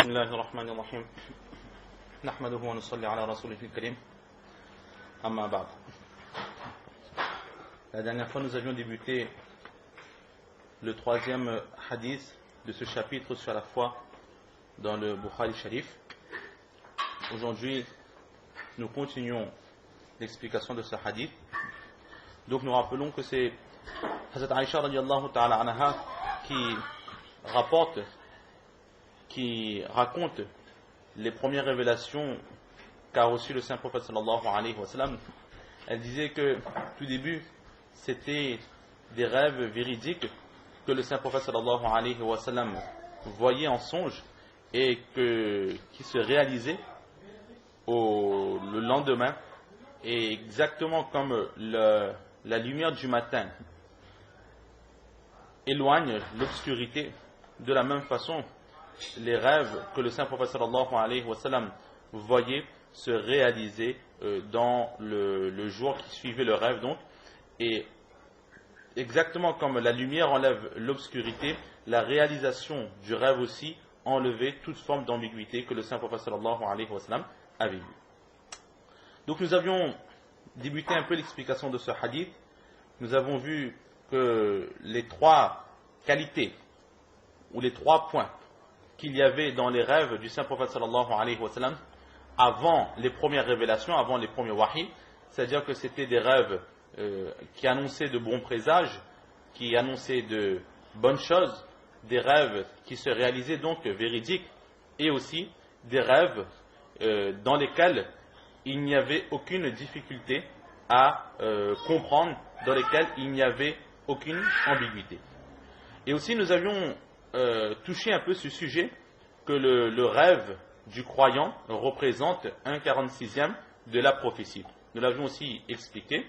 بسم الله الرحمن الرحيم نحمده ونصلي على رسوله الكريم أما بعد. La dernière fois nous avions débuté le troisième hadith de ce chapitre sur la foi dans le Bukhari Sharif. Aujourd'hui nous continuons l'explication de ce hadith. Donc nous rappelons que c'est Hazrat Aïcha radiallahu ta'ala anha qui raconte les premières révélations qu'a reçues le saint prophète sallallahu alayhi wa sallam. Elle disait que tout début c'était des rêves véridiques que le saint prophète sallallahu alayhi wa sallam voyait en songe et qui se réalisaient le lendemain, et exactement comme la lumière du matin éloigne l'obscurité, de la même façon les rêves que le saint prophète sallallahu alayhi wa sallam voyait se réaliser dans le jour qui suivait le rêve, donc. Et exactement comme la lumière enlève l'obscurité, la réalisation du rêve aussi enlevait toute forme d'ambiguïté que le saint prophète sallallahu alayhi wa sallam avait vue. Donc nous avions débuté un peu l'explication de ce hadith. Nous avons vu que les trois qualités ou les trois points qu'il y avait dans les rêves du saint prophète sallallahu alayhi wa sallam avant les premières révélations, avant les premiers wahys, c'est-à-dire que c'était des rêves qui annonçaient de bons présages, qui annonçaient de bonnes choses, des rêves qui se réalisaient donc véridiques, et aussi des rêves dans lesquels il n'y avait aucune difficulté à comprendre, dans lesquels il n'y avait aucune ambiguïté. Et aussi nous avions touché un peu ce sujet que le rêve du croyant représente 1/46e de la prophétie. Nous l'avions aussi expliqué.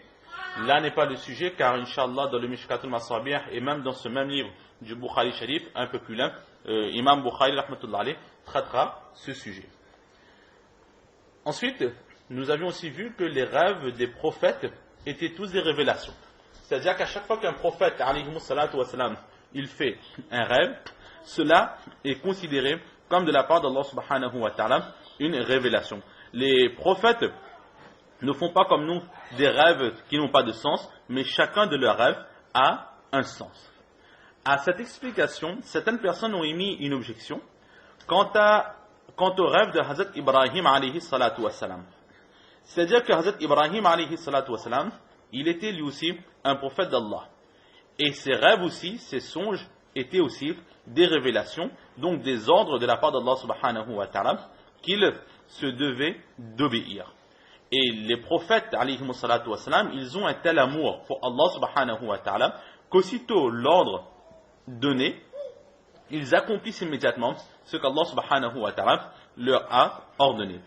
Là n'est pas le sujet, car Inch'Allah dans le Mishkatul Masabih et même dans ce même livre du Bukhari Sharif, un peu plus loin, Imam Bukhari rahmatullah alayh traitera ce sujet. Ensuite, nous avions aussi vu que les rêves des prophètes étaient tous des révélations. C'est-à-dire qu'à chaque fois qu'un prophète alayhi salatu wa salam, il fait un rêve, cela est considéré comme de la part d'Allah subhanahu wa ta'ala une révélation. Les prophètes ne font pas comme nous des rêves qui n'ont pas de sens, mais chacun de leurs rêves a un sens. À cette explication, certaines personnes ont émis une objection quant au rêve de Hazrat Ibrahim alayhi salatu wa salam. C'est-à-dire que Hazrat Ibrahim alayhi salatu wa salam, il était lui aussi un prophète d'Allah. Et ses rêves aussi, ses songes étaient aussi des révélations, donc des ordres de la part d'Allah subhanahu wa ta'ala qu'il se devait d'obéir. Et les prophètes alayhi salatu wa salam, ils ont un tel amour pour Allah subhanahu wa ta'ala qu'aussitôt l'ordre donné, ils accomplissent immédiatement ce qu'Allah subhanahu wa ta'ala leur a ordonné.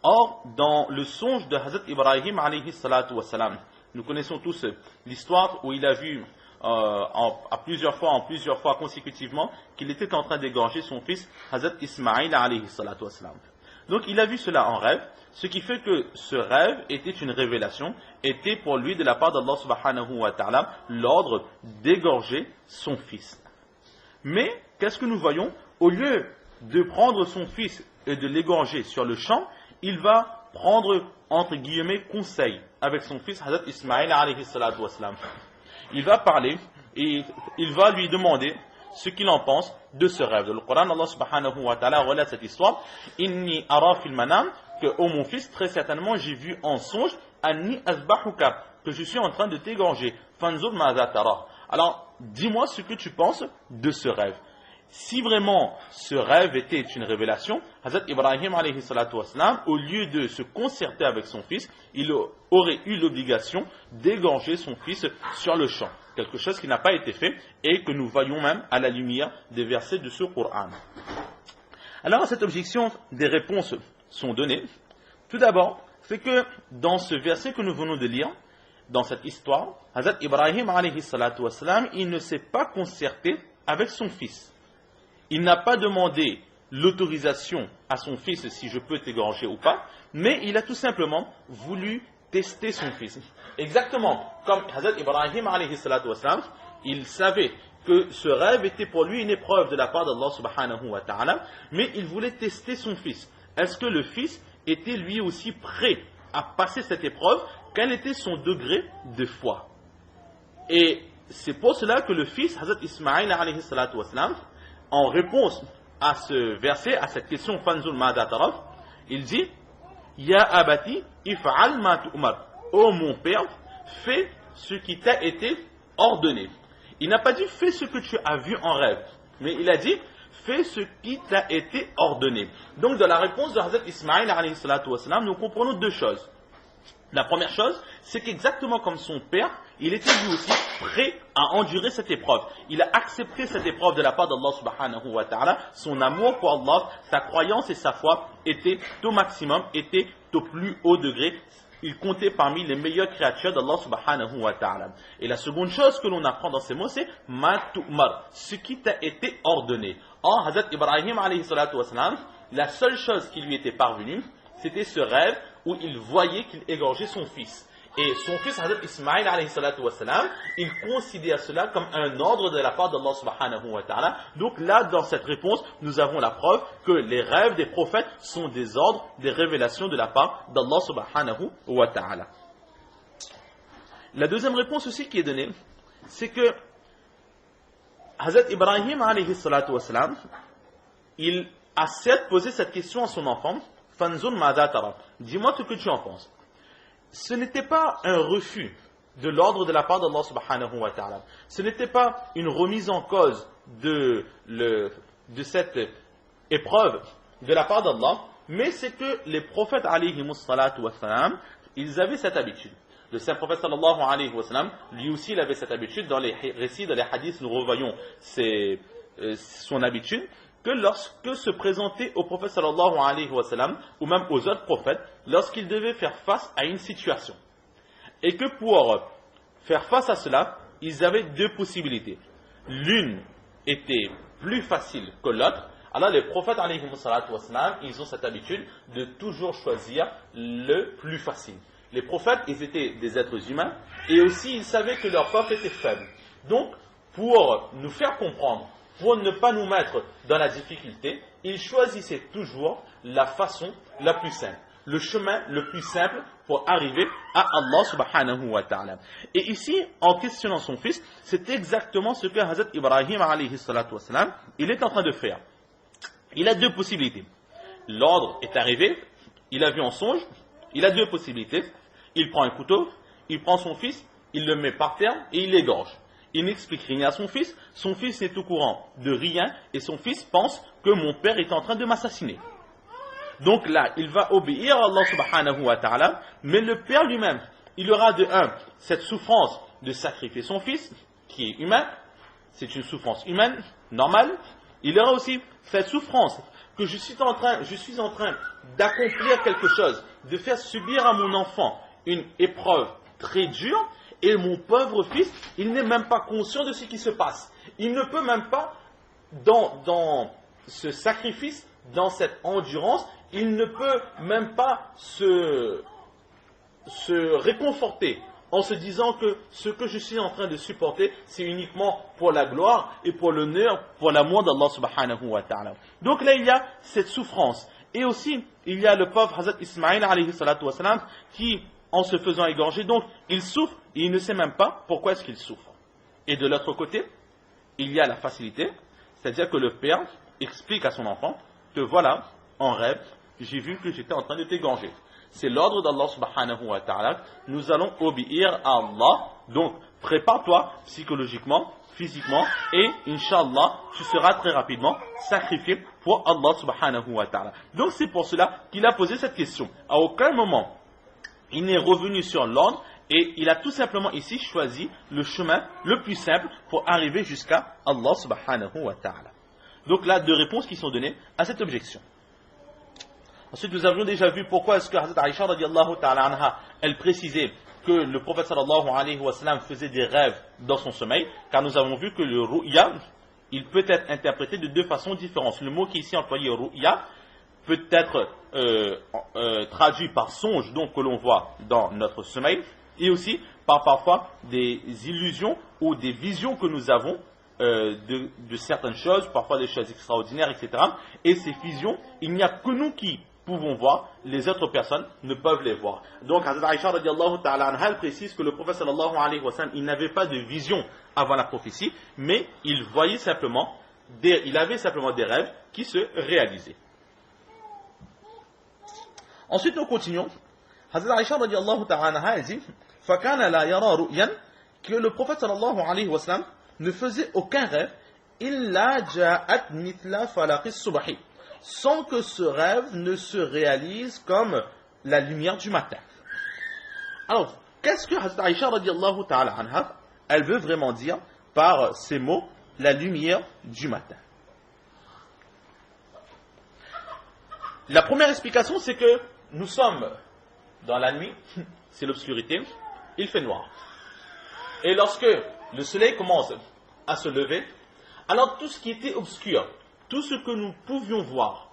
Or, dans le songe de Hazrat Ibrahim alayhi salatu wa salam, nous connaissons tous l'histoire où il a vu en plusieurs fois consécutivement qu'il était en train d'égorger son fils Hazrat Ismaïl alayhi salatu wa salam. Donc il a vu cela en rêve, ce qui fait que ce rêve était une révélation, était pour lui de la part d'Allah subhanahu wa ta'ala l'ordre d'égorger son fils. Mais qu'est-ce que nous voyons? Au lieu de prendre son fils et de l'égorger sur le champ, il va prendre entre guillemets conseil avec son fils Hazrat Ismaïl alayhi salatu wa salam. Il va parler et il va lui demander ce qu'il en pense de ce rêve. Dans le Coran, Allah subhanahu wa ta'ala relate cette histoire. Inni ara fil manam, que ô mon fils, très certainement j'ai vu en songe, anni azbahuka, que je suis en train de t'égorger. Fanzur ma'za tara. Alors, dis-moi ce que tu penses de ce rêve. Si vraiment ce rêve était une révélation, Hazrat Ibrahim alayhi salatu wassalam, au lieu de se concerter avec son fils, il aurait eu l'obligation d'égorger son fils sur le champ. Quelque chose qui n'a pas été fait et que nous voyons même à la lumière des versets de ce Coran. Alors à cette objection, des réponses sont données. Tout d'abord, c'est que dans ce verset que nous venons de lire, dans cette histoire, Hazrat Ibrahim alayhi salatu wassalam, il ne s'est pas concerté avec son fils. Il n'a pas demandé l'autorisation à son fils si je peux t'égorger ou pas, mais il a tout simplement voulu tester son fils. Exactement comme Hazrat Ibrahim alayhi salatu wassalam, il savait que ce rêve était pour lui une épreuve de la part d'Allah subhanahu wa ta'ala, mais il voulait tester son fils. Est-ce que le fils était lui aussi prêt à passer cette épreuve? Quel était son degré de foi? Et c'est pour cela que le fils, Hazrat Ismaïl alayhi salatu wassalam, en réponse à ce verset, à cette question, Fanzul Mada Taraf, il dit, Ya abati, if'al ma tu'mar. Oh mon père, fais ce qui t'a été ordonné. Il n'a pas dit fais ce que tu as vu en rêve, mais il a dit fais ce qui t'a été ordonné. Donc dans la réponse de Hazrat Ismaïl alayhi salatu wassalam, nous comprenons deux choses. La première chose, c'est qu'exactement comme son père, il était lui aussi prêt à endurer cette épreuve. Il a accepté cette épreuve de la part d'Allah subhanahu wa ta'ala. Son amour pour Allah, sa croyance et sa foi étaient au maximum, étaient au plus haut degré. Il comptait parmi les meilleures créatures d'Allah subhanahu wa ta'ala. Et la seconde chose que l'on apprend dans ces mots, c'est ma tu'mar, ce qui t'a été ordonné. Or, Hazrat Ibrahim alayhi salatu wassalam, la seule chose qui lui était parvenue, c'était ce rêve où il voyait qu'il égorgeait son fils. Et son fils, Hazrat Ismaïl alayhi salatu wassalam, il considère cela comme un ordre de la part d'Allah subhanahu wa ta'ala. Donc là, dans cette réponse, nous avons la preuve que les rêves des prophètes sont des ordres, des révélations de la part d'Allah subhanahu wa ta'ala. La deuxième réponse aussi qui est donnée, c'est que Hazrat Ibrahim alayhi salatu wassalam, il a certes posé cette question à son enfant, Fanzun Mada Taraf, dis-moi ce que tu en penses. Ce n'était pas un refus de l'ordre de la part d'Allah subhanahu wa ta'ala. Ce n'était pas une remise en cause de cette épreuve de la part d'Allah, mais c'est que les prophètes alayhimus salatu wa salam, ils avaient cette habitude. Le saint prophète sallallahu alayhi wa sallam, lui aussi il avait cette habitude. Dans les récits, dans les hadiths, nous revoyons son habitude, que lorsque se présentait au prophète sallallahu alayhi wa sallam, ou même aux autres prophètes, lorsqu'ils devaient faire face à une situation. Et que pour faire face à cela, ils avaient deux possibilités. L'une était plus facile que l'autre. Alors les prophètes alayhi wa sallam, ils ont cette habitude de toujours choisir le plus facile. Les prophètes, ils étaient des êtres humains, et aussi ils savaient que leur peuple était faible. Donc, pour nous faire comprendre, pour ne pas nous mettre dans la difficulté, ils choisissaient toujours la façon la plus simple, le chemin le plus simple pour arriver à Allah subhanahu wa ta'ala. Et ici, en questionnant son fils, c'est exactement ce que Hazrat Ibrahim alayhi salatu wassalam, il est en train de faire. Il a deux possibilités. L'ordre est arrivé, il a vu en songe, il a deux possibilités. Il prend un couteau, il prend son fils, il le met par terre et il l'égorge. Il n'explique rien à son fils n'est au courant de rien et son fils pense que mon père est en train de m'assassiner. Donc là, il va obéir à Allah subhanahu wa ta'ala, mais le père lui-même, il aura de un, cette souffrance de sacrifier son fils, qui est humain, c'est une souffrance humaine, normale. Il aura aussi cette souffrance que je suis en train d'accomplir quelque chose, de faire subir à mon enfant une épreuve très dure, et mon pauvre fils, il n'est même pas conscient de ce qui se passe. Il ne peut même pas, dans ce sacrifice, dans cette endurance, il ne peut même pas se réconforter en se disant que ce que je suis en train de supporter, c'est uniquement pour la gloire et pour l'honneur, pour l'amour d'Allah subhanahu wa ta'ala. Donc là, il y a cette souffrance. Et aussi, il y a le pauvre Hazrat Ismaïl alayhi salatu wassalam qui, en se faisant égorger, donc il souffre et il ne sait même pas pourquoi est-ce qu'il souffre. Et de l'autre côté, il y a la facilité, c'est-à-dire que le père explique à son enfant que voilà, en rêve, j'ai vu que j'étais en train de t'égorger. C'est l'ordre d'Allah subhanahu wa ta'ala, nous allons obéir à Allah, donc prépare-toi psychologiquement, physiquement, et Inch'Allah, tu seras très rapidement sacrifié pour Allah subhanahu wa ta'ala. Donc c'est pour cela qu'il a posé cette question. À aucun moment, il n'est revenu sur l'ordre, et il a tout simplement ici choisi le chemin le plus simple pour arriver jusqu'à Allah subhanahu wa ta'ala. Donc là, deux réponses qui sont données à cette objection. Ensuite, nous avions déjà vu pourquoi est-ce que Hazrat Aïcha radiallahu ta'ala anha, elle précisait que le prophète sallallahu alayhi wa sallam faisait des rêves dans son sommeil, car nous avons vu que le ru'ya, il peut être interprété de deux façons différentes. Le mot qui est ici employé ru'ya peut être traduit par songe, donc que l'on voit dans notre sommeil, et aussi par parfois des illusions ou des visions que nous avons de certaines choses, parfois des choses extraordinaires, etc. Et ces visions, il n'y a que nous qui pouvons voir, les autres personnes ne peuvent les voir. Donc, Hazrat Aïcha radiallahu ta'ala anha, elle précise que le prophète sallallahu alayhi wa sallam, il n'avait pas de vision avant la prophétie, mais il avait simplement des rêves qui se réalisaient. Ensuite, nous continuons. Hazrat Aïcha radiallahu ta'ala anha, elle dit, فَكَانَ لَا يَرَى رُؤْيًا, que le prophète sallallahu alayhi wa sallam ne faisait aucun rêve, إِلَّا جَاءَتْ مِثْلَ فَلَقِ الصُّبَحِ, sans que ce rêve ne se réalise comme la lumière du matin. Alors, qu'est-ce que Hazrat Aïcha radiallahu ta'ala anha, elle veut vraiment dire par ces mots, la lumière du matin? La première explication, c'est que nous sommes dans la nuit, c'est l'obscurité, il fait noir. Et lorsque le soleil commence à se lever, alors tout ce qui était obscur, tout ce que nous pouvions voir,